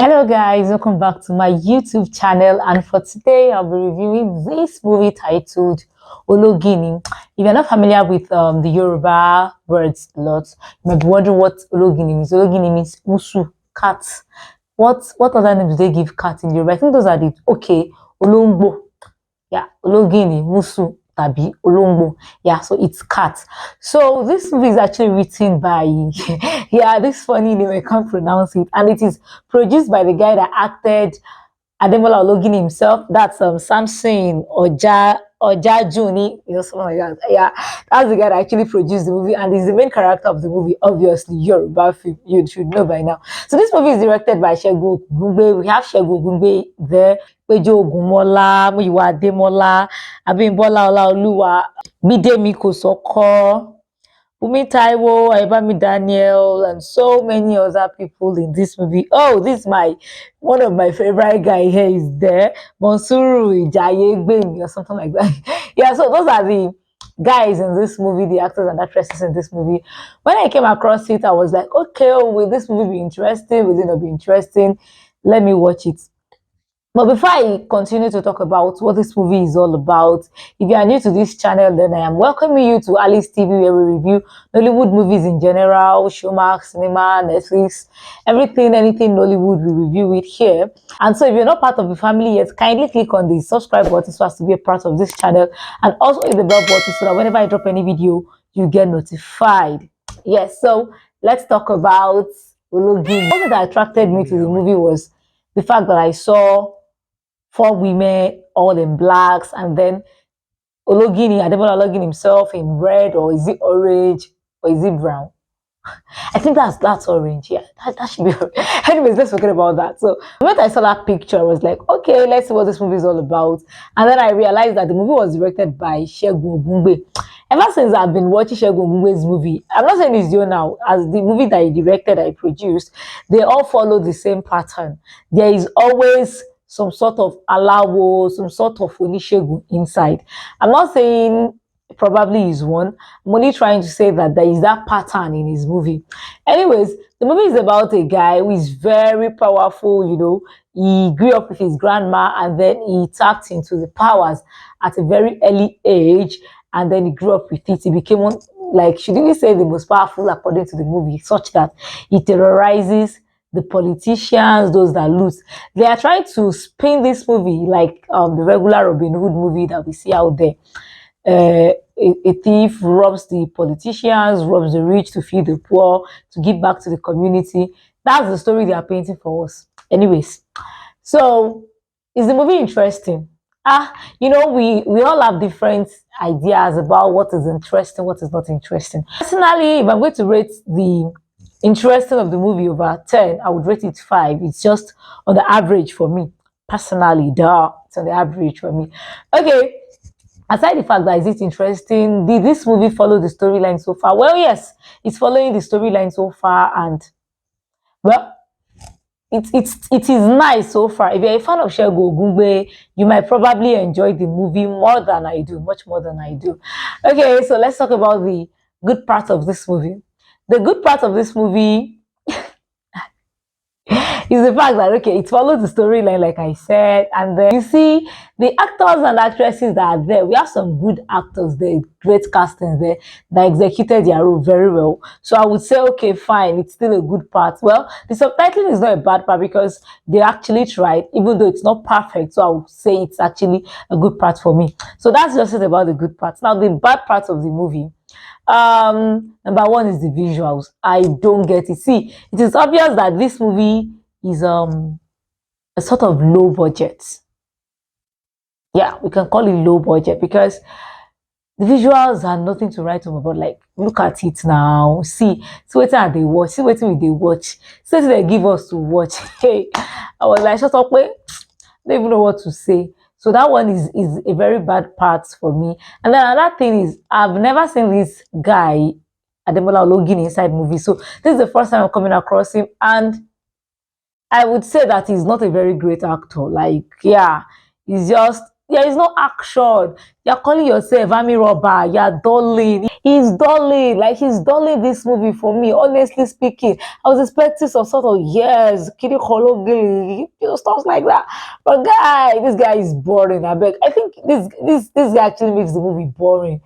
Hello guys, welcome back to my YouTube channel, and for today I'll be reviewing this movie titled Ologinni. If you're not familiar with the Yoruba words a lot, you might be wondering what Ologinni means. Ologinni means musu, cat. What other names do they give cat in Yoruba? I think those are the Olongbo. Yeah, Ologini, Musu, Tabi, Olongbo. Yeah, so it's cat. So this movie is actually written by, yeah, this funny name, I can't pronounce it. And it is produced by the guy that acted Ademola Ologini himself. That's Samson Ojajuni, something like that. Yeah, that's the guy that actually produced the movie, and he's the main character of the movie. Obviously, Yoruba film, you should know by now. So this movie is directed by Segun Gungbe. We have Segun Gungbe there. Peju Ogunmola, Muyiwa Ademola, Abimbola Olaoluwa, Bidemi Kosoko, Umi Taiwo, Ayobami Daniel, and so many other people in this movie. Oh, this is one of my favorite guy here is there, Monsuru Ijayegbemi or something like that. Yeah, so those are the guys in this movie, the actors and actresses in this movie. When I came across it, I was like, okay, will this movie be interesting? Will it not be interesting? Let me watch it. But before I continue to talk about what this movie is all about, if you are new to this channel, then I am welcoming you to Alice TV, where we review Nollywood movies in general, Showmax, cinema, Netflix, anything Nollywood, we review it here. And so if you're not part of the family yet, kindly click on the subscribe button so as to be a part of this channel, and also hit the bell button so that whenever I drop any video, you get notified. Yes, so let's talk about Ologinni. One thing that attracted me to the movie was the fact that I saw four women all in blacks, and then Ologini, Ademola Ologini himself in red, or is it orange, or is it brown? I think that's orange. Yeah, that should be orange. Anyways, let's forget about that. So when I saw that picture, I was like, okay, let's see what this movie is all about. And then I realized that the movie was directed by Segun Gungbe. Ever since I've been watching Segun Gungbe's movie, I'm not saying it's you now, as the movie that he directed, I produced, they all follow the same pattern. There is always some sort of alawo, some sort of onishegun inside. I'm not saying probably is one. I'm only trying to say that there is that pattern in his movie. Anyways, the movie is about a guy who is very powerful. He grew up with his grandma, and then he tapped into the powers at a very early age, and then he grew up with it. He became one, like, she didn't say the most powerful according to the movie, such that he terrorizes the politicians, those that loot. They are trying to spin this movie like the regular Robin Hood movie that we see out there. A thief robs the politicians, robs the rich to feed the poor, to give back to the community. That's the story they are painting for us. Anyways, so is the movie interesting? We all have different ideas about what is interesting, what is not interesting. Personally, if I'm going to rate the interesting of the movie over 10, I would rate it 5. It's just on the average for me. Personally, it's on the average for me. Okay, aside the fact that is it interesting, did this movie follow the storyline so far? Well, yes, it's following the storyline so far, and well, it is nice so far. If you're a fan of Segun Gungbe, you might probably enjoy the movie more than I do, much more than I do. Okay, so let's talk about the good part of this movie. The good part of this movie is the fact that, okay, it follows the storyline, like I said, and then you see the actors and actresses that are there. We have some good actors there, great castings there that executed their role very well. So I would say, okay, fine, it's still a good part. Well, the subtitling is not a bad part because they actually tried, even though it's not perfect. So I would say it's actually a good part for me. So that's just it about the good parts. Now, the bad part of the movie. Number one is the visuals. I don't get it. See, it is obvious that this movie is a sort of low budget. Yeah, we can call it low budget because the visuals are nothing to write home about. Like, look at it now. See what they watch. See what they watch. See what they give us to watch. Hey, I was like, shut up, wait. Don't even know what to say. So that one is a very bad part for me. And then another thing is, I've never seen this guy, Ademola Ologini, inside movies. So this is the first time I'm coming across him, and I would say that he's not a very great actor. Like, yeah, he's just there is no action. You're calling yourself army robber. You're dulling. He's dulling. Like he's dulling this movie for me. Honestly speaking, I was expecting some sort of yes, Kiri Kologili, stuff like that. But this guy is boring. I beg. I think this guy actually makes the movie boring.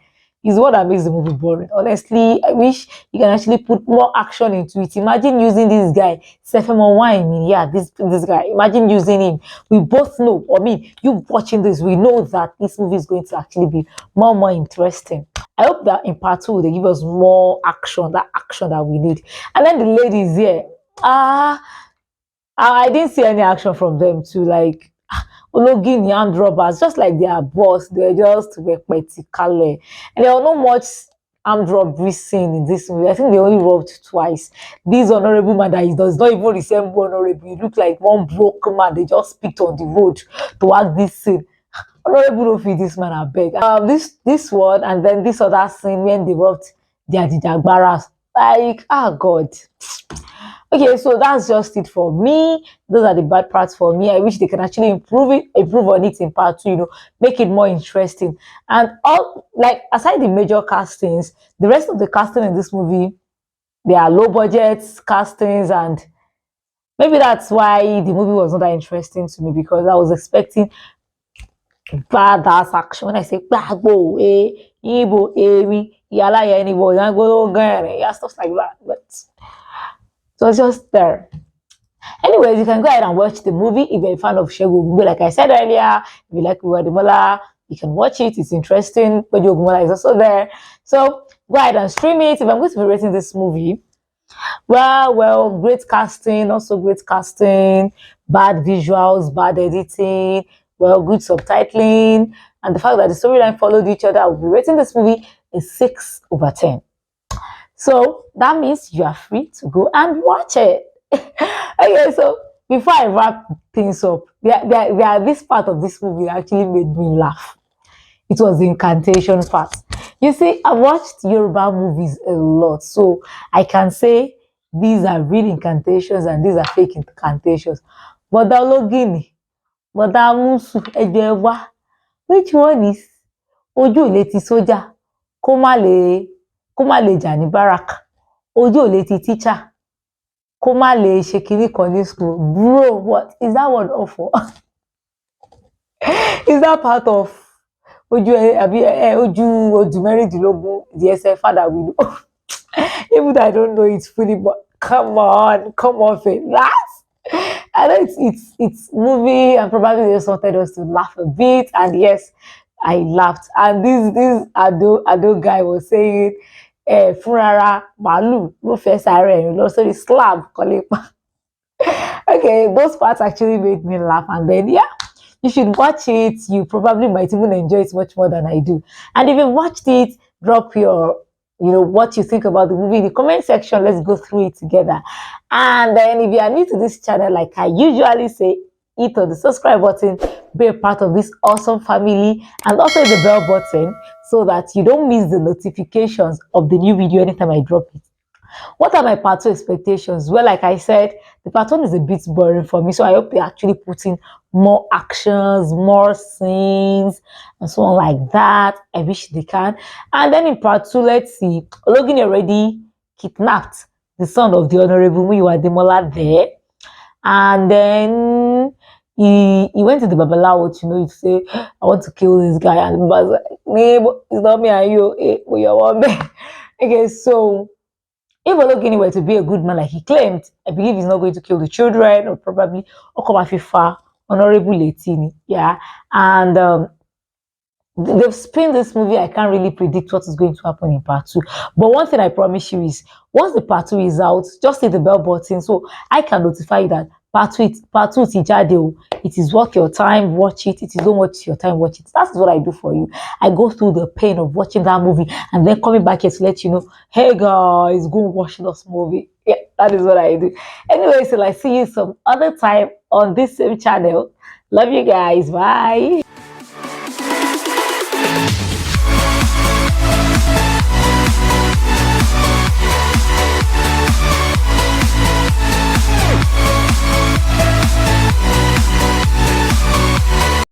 Is what that makes the movie boring. Honestly, I wish you can actually put more action into it. Imagine using this guy, Sefemo Wine. Yeah, this guy. Imagine using him. We both know. I mean, you watching this, we know that this movie is going to actually be more interesting. I hope that in part two they give us more action, that action that we need. And then the ladies here, ah, I didn't see any action from them to like Ologinni and robbers, just like their boss, they're just repetitive. And there was not much armed robbery scene in this movie. I think they only robbed twice. This honorable man that he does not even resemble honorable. He look like one broke man. They just picked on the road to act this scene. Honorable don't feed this man a beg. This one and then this other scene when they robbed their Jagbaras. Like, ah God. Okay, so that's just it for me. Those are the bad parts for me. I wish they can actually improve on it in part two, make it more interesting. And all like aside the major castings, the rest of the casting in this movie, they are low budget castings, and maybe that's why the movie was not that interesting to me because I was expecting badass action. When I say bagbo, Igbo, yala, anybody, yeah, stuff like that. But it was just there. Anyways, you can go ahead and watch the movie if you're a fan of Shegu Ogunmola. Like I said earlier, if you like Ademola, you can watch it. It's interesting. Peju Ogunmola is also there. So go ahead and stream it. If I'm going to be rating this movie, well, great casting, also great casting, bad visuals, bad editing, well, good subtitling, and the fact that the storyline followed each other, I will be rating this movie a 6/10. So that means you are free to go and watch it. Okay, so before I wrap things up, this part of this movie actually made me laugh. It was the incantation part. You see, I've watched Yoruba movies a lot, so I can say these are real incantations and these are fake incantations. But the Ologini, but the Musu, Ejewa, which one is ojú ò lè ti sójà kó má lè jà ní báràkà, ojú ò lè ti teacher kó má lè ṣe kinní kan ní school. Bro, what is that word awful? Is that part of ojú odù mẹ́rìndínlógún the ẹsẹ̀ father we know? Even though I don't know it fully, but come on, Faith. I know it's movie and probably they just wanted us to laugh a bit, and yes, I laughed. And this Ado guy was saying, Furara Malu, no first iron, also the slab, okay, those parts actually made me laugh, and then yeah, you should watch it. You probably might even enjoy it much more than I do. And if you watched it, drop your what you think about the movie in the comment section. Let's go through it together. And then if you are new to this channel, like I usually say, hit on the subscribe button, be a part of this awesome family, and also the bell button so that you don't miss the notifications of the new video anytime I drop it. What are my part two expectations? Well, like I said, the part one is a bit boring for me, so I hope they actually put in more actions, more scenes, and so on like that. I wish they can. And then in part two, let's see, Ologini already kidnapped the son of the Honorable Muyiwa Ademola there, and then he went to the Babalawo to say, I want to kill this guy, and the Baba was like, it's not me and you, we are one man. Okay, so if Ologini were to be a good man like he claimed, I believe he's not going to kill the children or probably Okomafifa, Honorable Letini. Yeah. And they've spin this movie. I can't really predict what is going to happen in part two. But one thing I promise you is once the part two is out, just hit the bell button so I can notify you that part two Tijadeo. It is worth your time, watch it. It is not worth your time, watch it. That's what I do for you. I go through the pain of watching that movie and then coming back here to let you know, hey guys, go watch this movie. Yeah, that is what I do. Anyway, so I see you some other time on this same channel. Love you guys. Bye.